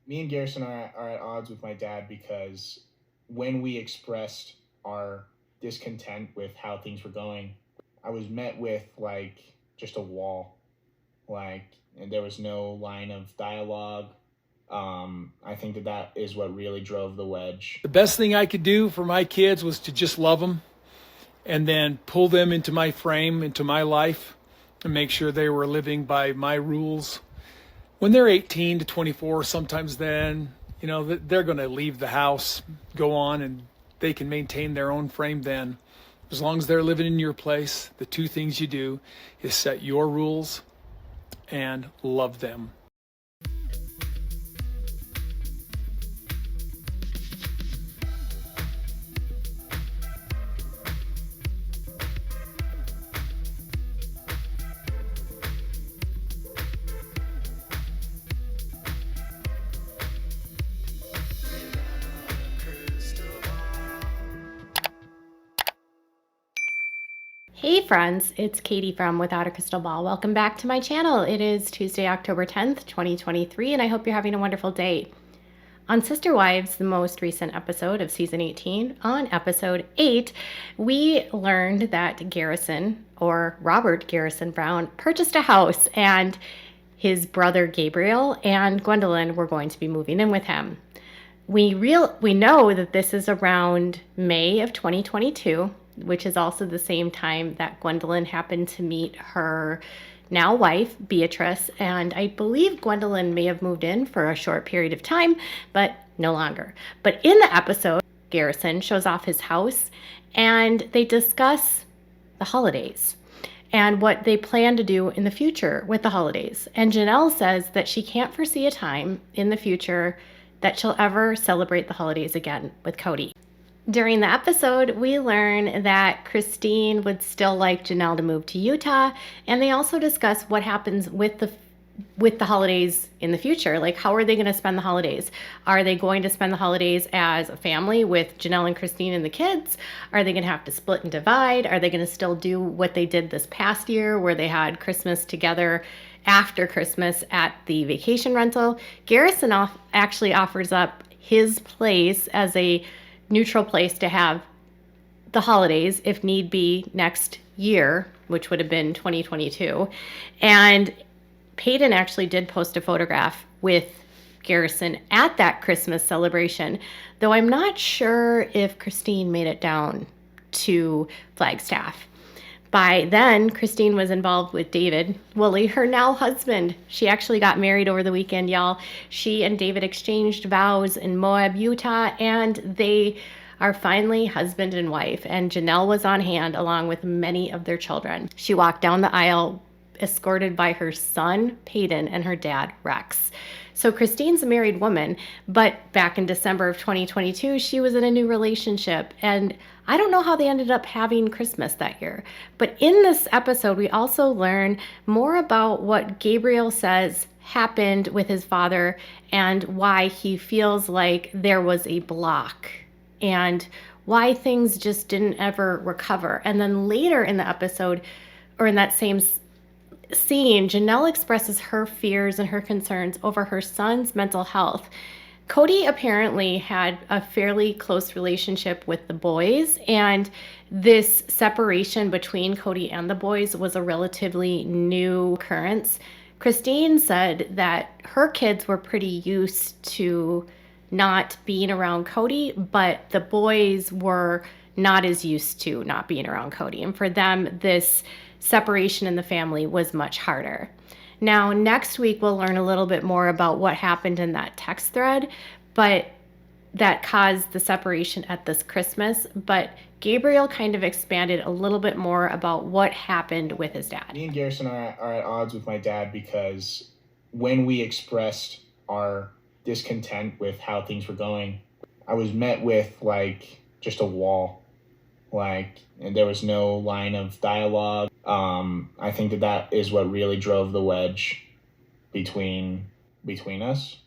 Me and Garrison are at odds with my dad because when we expressed our discontent with how things were going, I was met with like just a wall. Like, and there was no line of dialogue. I think that is what really drove the wedge. The best thing I could do for my kids was to just love them and then pull them into my frame, into my life, and make sure they were living by my rules. When they're 18 to 24, sometimes then, they're going to leave the house, go on, and they can maintain their own frame then. As long as they're living in your place, the two things you do is set your rules and love them. Hey friends, it's Katie from Without a Crystal Ball. Welcome back to my channel. It is Tuesday, October 10th, 2023, and I hope you're having a wonderful day. On Sister Wives, the most recent episode of season 18, on episode 8, we learned that Garrison, or Robert Garrison Brown, purchased a house, and his brother Gabriel and Gwendolyn were going to be moving in with him. We know that this is around May of 2022, which is also the same time that Gwendolyn happened to meet her now wife, Beatrice, and I believe Gwendolyn may have moved in for a short period of time, but no longer. But in the episode, Garrison shows off his house, and they discuss the holidays and what they plan to do in the future with the holidays. And Janelle says that she can't foresee a time in the future that she'll ever celebrate the holidays again with Kody. During the episode, we learn that Christine would still like Janelle to move to Utah, and they also discuss what happens with the holidays in the future. Like, how are they going to spend the holidays? Are they going to spend the holidays as a family with Janelle and Christine and the kids? Are they going to have to split and divide? Are they going to still do what they did this past year where they had Christmas together after Christmas at the vacation rental? Garrison actually offers up his place as a neutral place to have the holidays, if need be, next year, which would have been 2022. And Peyton actually did post a photograph with Garrison at that Christmas celebration, though I'm not sure if Christine made it down to Flagstaff. By then, Christine was involved with David Woolley, her now husband. She actually got married over the weekend, y'all. She and David exchanged vows in Moab, Utah, and they are finally husband and wife. And Janelle was on hand along with many of their children. She walked down the aisle escorted by her son, Peyton, and her dad, Rex. So Christine's a married woman, but back in December of 2022, she was in a new relationship. And I don't know how they ended up having Christmas that year. But in this episode, we also learn more about what Gabriel says happened with his father and why he feels like there was a block and why things just didn't ever recover. And then later in the episode, or in that same scene, Janelle expresses her fears and her concerns over her son's mental health. Kody apparently had a fairly close relationship with the boys, and this separation between Kody and the boys was a relatively new occurrence. Christine said that her kids were pretty used to not being around Kody, but the boys were not as used to not being around Kody. And for them, this separation in the family was much harder. Now, next week, we'll learn a little bit more about what happened in that text thread, but that caused the separation at this Christmas. But Gabriel kind of expanded a little bit more about what happened with his dad. Me and Garrison are at odds with my dad because when we expressed our discontent with how things were going, I was met with like just a wall. And there was no line of dialogue. I think that is what really drove the wedge between us.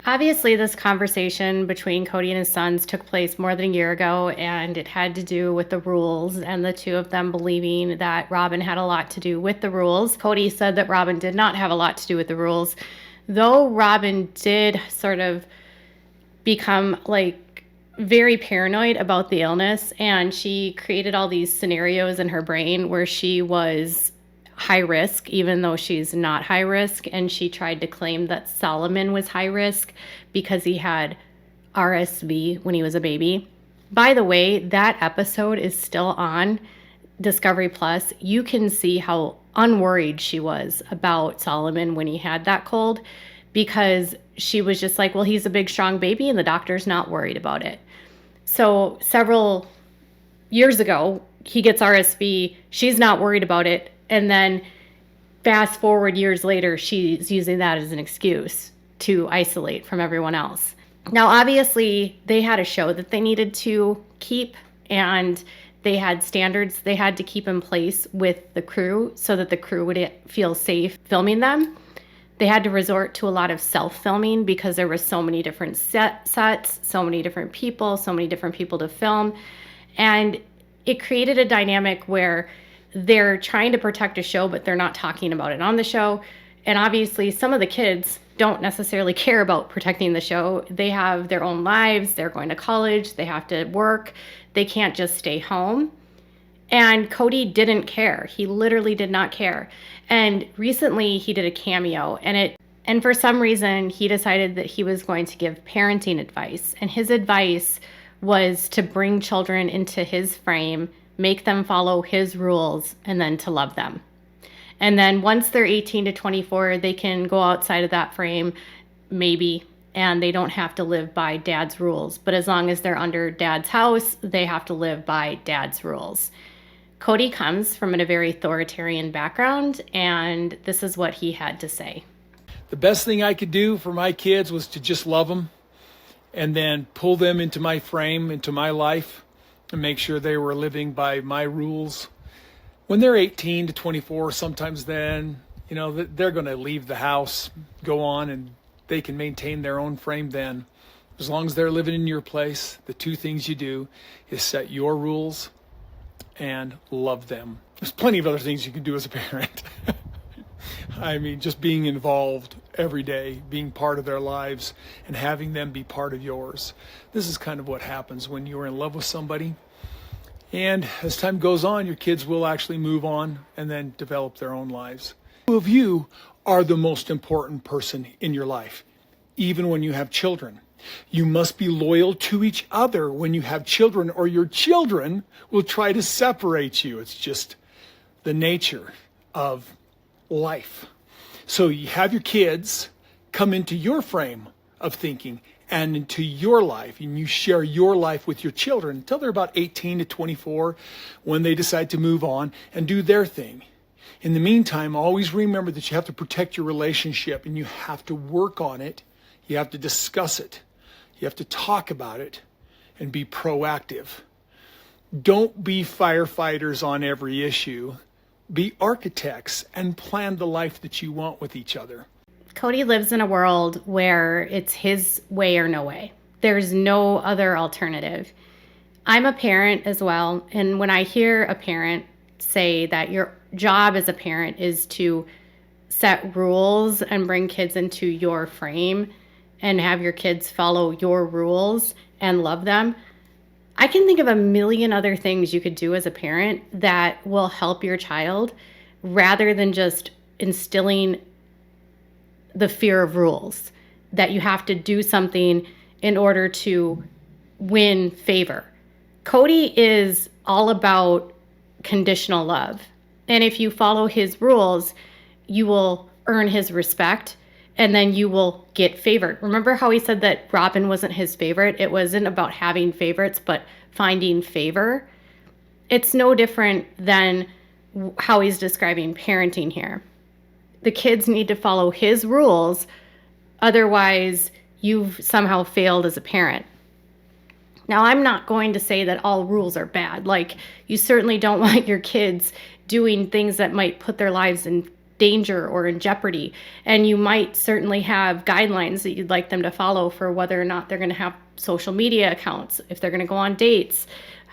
Obviously, this conversation between Kody and his sons took place more than a year ago, and it had to do with the rules and the two of them believing that Robin had a lot to do with the rules. Kody said that Robin did not have a lot to do with the rules, Though Robin did sort of become like very paranoid about the illness, and she created all these scenarios in her brain where she was high risk, even though she's not high risk. And she tried to claim that Solomon was high risk because he had RSV when he was a baby. By the way, that episode is still on Discovery Plus. You can see how unworried she was about Solomon when he had that cold, because she was just like, well, he's a big, strong baby and the doctor's not worried about it. So several years ago, he gets RSV. She's not worried about it. And then fast forward years later, she's using that as an excuse to isolate from everyone else. Now, obviously, they had a show that they needed to keep, and they had standards they had to keep in place with the crew so that the crew would feel safe filming them. They had to resort to a lot of self-filming because there were so many different sets, so many different people to film. And it created a dynamic where they're trying to protect a show, but they're not talking about it on the show. And obviously, some of the kids don't necessarily care about protecting the show. They have their own lives. They're going to college. They have to work. They can't just stay home. And Kody didn't care. He literally did not care. And recently he did a cameo, and for some reason he decided that he was going to give parenting advice. And his advice was to bring children into his frame, make them follow his rules, and then to love them. And then once they're 18 to 24, they can go outside of that frame, maybe, and they don't have to live by dad's rules. But as long as they're under dad's house, they have to live by dad's rules. Kody comes from a very authoritarian background, and this is what he had to say. The best thing I could do for my kids was to just love them and then pull them into my frame, into my life, and make sure they were living by my rules. When they're 18 to 24, sometimes then, they're going to leave the house, go on, and they can maintain their own frame then. As long as they're living in your place, the two things you do is set your rules and love them. There's plenty of other things you can do as a parent. I mean, just being involved every day, being part of their lives, and having them be part of yours. This is kind of what happens when you're in love with somebody. And as time goes on, your kids will actually move on and then develop their own lives. Two of you are the most important person in your life, even when you have children. You must be loyal to each other when you have children, or your children will try to separate you. It's just the nature of life. So you have your kids come into your frame of thinking and into your life, and you share your life with your children until they're about 18 to 24, when they decide to move on and do their thing. In the meantime, always remember that you have to protect your relationship, and you have to work on it. You have to discuss it. You have to talk about it and be proactive. Don't be firefighters on every issue. Be architects and plan the life that you want with each other. Kody lives in a world where it's his way or no way. There's no other alternative. I'm a parent as well, and when I hear a parent say that your job as a parent is to set rules and bring kids into your frame and have your kids follow your rules and love them, I can think of a million other things you could do as a parent that will help your child, rather than just instilling the fear of rules, that you have to do something in order to win favor. Kody is all about conditional love. And if you follow his rules, you will earn his respect, and then you will get favored. Remember how he said that Robin wasn't his favorite? It wasn't about having favorites, but finding favor. It's no different than how he's describing parenting here. The kids need to follow his rules, otherwise you've somehow failed as a parent. Now, I'm not going to say that all rules are bad. Like, you certainly don't want your kids doing things that might put their lives in danger or in jeopardy. And you might certainly have guidelines that you'd like them to follow for whether or not they're going to have social media accounts, if they're going to go on dates,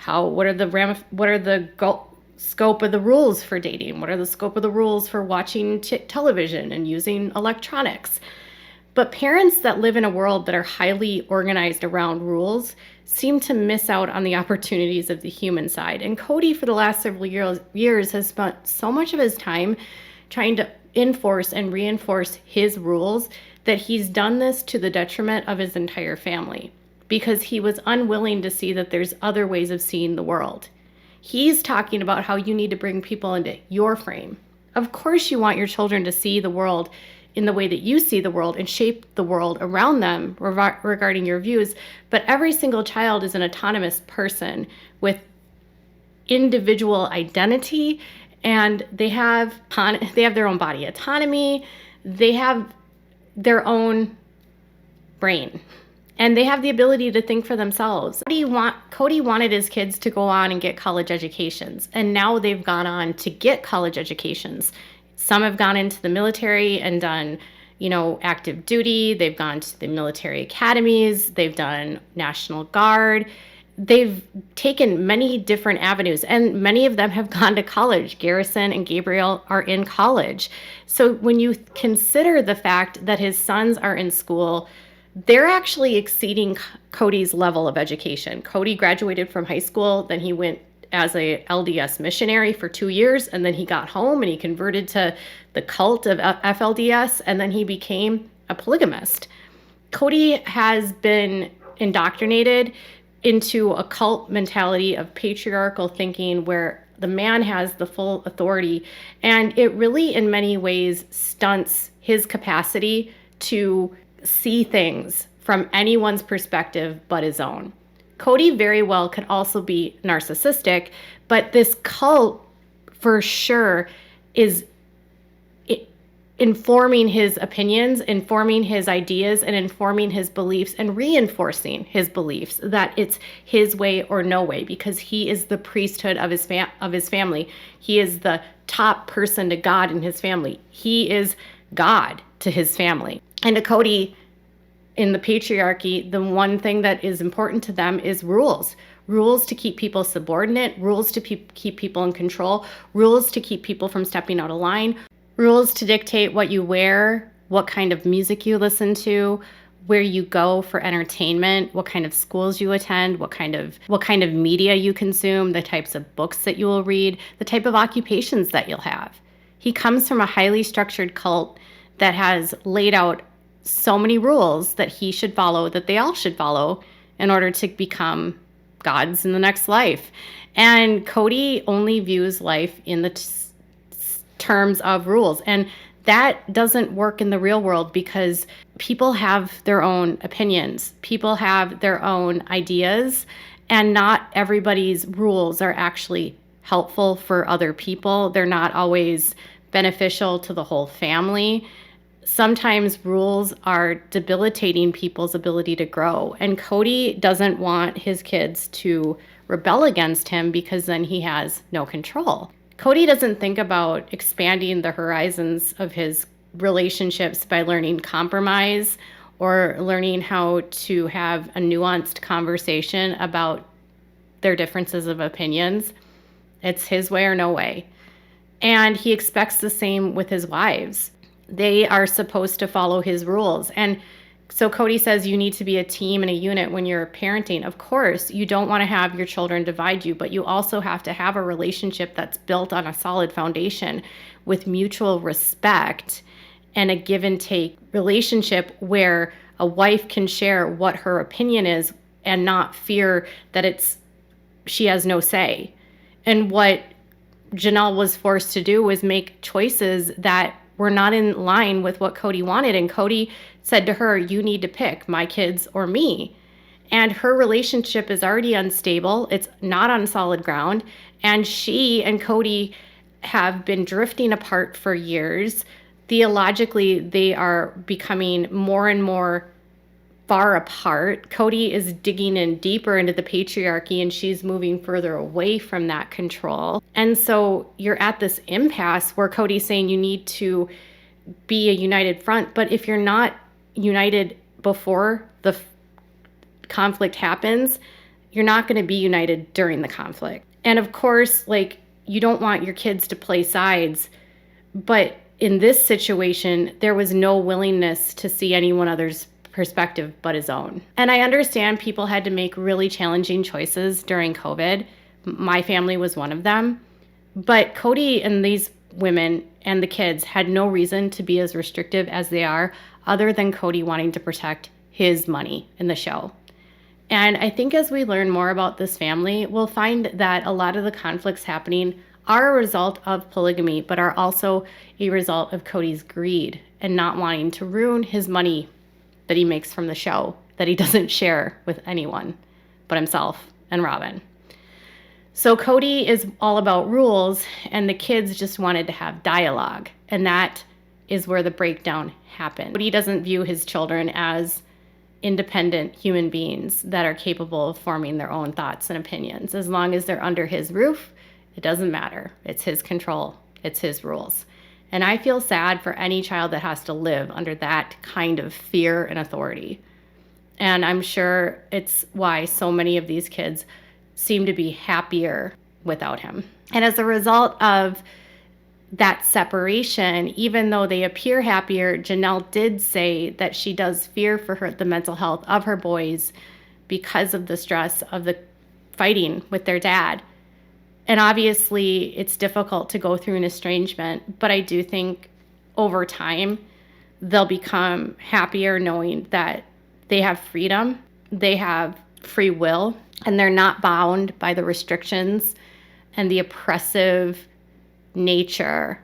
what are the scope of the rules for dating, what are the scope of the rules for watching television and using electronics. But parents that live in a world that are highly organized around rules seem to miss out on the opportunities of the human side. And Kody, for the last several years, has spent so much of his time trying to enforce and reinforce his rules that he's done this to the detriment of his entire family, because he was unwilling to see that there's other ways of seeing the world. He's talking about how you need to bring people into your frame. Of course, you want your children to see the world in the way that you see the world and shape the world around them regarding your views. But every single child is an autonomous person with individual identity, and they have their own body autonomy. They have their own brain, and they have the ability to think for themselves. Kody wanted his kids to go on and get college educations, and now they've gone on to get college educations. Some have gone into the military and done, active duty. They've gone to the military academies. They've done National Guard. They've taken many different avenues, and many of them have gone to college. Garrison and Gabriel are in college. So when you consider the fact that his sons are in school, they're actually exceeding Kody's level of education. Kody graduated from high school, then he went as a LDS missionary for 2 years, and then he got home and he converted to the cult of FLDS, and then he became a polygamist. Kody has been indoctrinated into a cult mentality of patriarchal thinking where the man has the full authority, and it really in many ways stunts his capacity to see things from anyone's perspective but his own. Kody very well could also be narcissistic, but this cult for sure is informing his opinions, informing his ideas, and informing his beliefs, and reinforcing his beliefs that it's his way or no way, because he is the priesthood of his family. He is the top person to God in his family. He is God to his family. And to Kody, in the patriarchy, the one thing that is important to them is rules. Rules to keep people subordinate, rules to keep people in control, rules to keep people from stepping out of line, rules to dictate what you wear, what kind of music you listen to, where you go for entertainment, what kind of schools you attend, what kind of media you consume, the types of books that you will read, the type of occupations that you'll have. He comes from a highly structured cult that has laid out so many rules that he should follow, that they all should follow in order to become gods in the next life. And Kody only views life in the terms of rules. And that doesn't work in the real world, because people have their own opinions. People have their own ideas, and not everybody's rules are actually helpful for other people. They're not always beneficial to the whole family. Sometimes rules are debilitating people's ability to grow. And Kody doesn't want his kids to rebel against him, because then he has no control. Kody doesn't think about expanding the horizons of his relationships by learning compromise or learning how to have a nuanced conversation about their differences of opinions. It's his way or no way. And he expects the same with his wives. They are supposed to follow his rules. And so Kody says you need to be a team and a unit when you're parenting. Of course, you don't want to have your children divide you, but you also have to have a relationship that's built on a solid foundation with mutual respect and a give and take relationship where a wife can share what her opinion is and not fear that she has no say. And what Janelle was forced to do was make choices that were not in line with what Kody wanted. And Kody said to her, you need to pick my kids or me. And her relationship is already unstable. It's not on solid ground. And she and Kody have been drifting apart for years. Theologically, they are becoming more and more far apart. Kody is digging in deeper into the patriarchy, and she's moving further away from that control. And so you're at this impasse where Kody's saying you need to be a united front. But if you're not united before the conflict happens, you're not going to be united during the conflict. And of course, you don't want your kids to play sides, but in this situation, there was no willingness to see anyone other's perspective but his own. And I understand people had to make really challenging choices during COVID. My family was one of them. But Kody and these women and the kids had no reason to be as restrictive as they are, other than Kody wanting to protect his money in the show. And I think as we learn more about this family, we'll find that a lot of the conflicts happening are a result of polygamy, but are also a result of Kody's greed and not wanting to ruin his money that he makes from the show, that he doesn't share with anyone but himself and Robin. So Kody is all about rules, and the kids just wanted to have dialogue. And that is where the breakdown happened. Kody doesn't view his children as independent human beings that are capable of forming their own thoughts and opinions. As long as they're under his roof, it doesn't matter. It's his control. It's his rules. And I feel sad for any child that has to live under that kind of fear and authority. And I'm sure it's why so many of these kids seem to be happier without him. And as a result of that separation, even though they appear happier, Janelle did say that she does fear for the mental health of her boys because of the stress of the fighting with their dad. And obviously, it's difficult to go through an estrangement, but I do think over time, they'll become happier knowing that they have freedom, they have free will, and they're not bound by the restrictions and the oppressive nature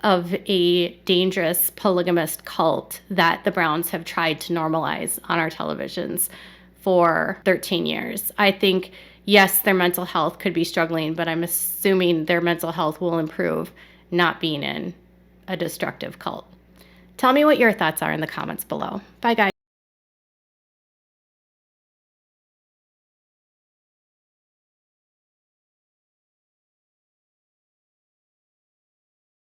of a dangerous polygamist cult that the Browns have tried to normalize on our televisions for 13 years. I think, yes, their mental health could be struggling, but I'm assuming their mental health will improve not being in a destructive cult. Tell me what your thoughts are in the comments below. Bye, guys.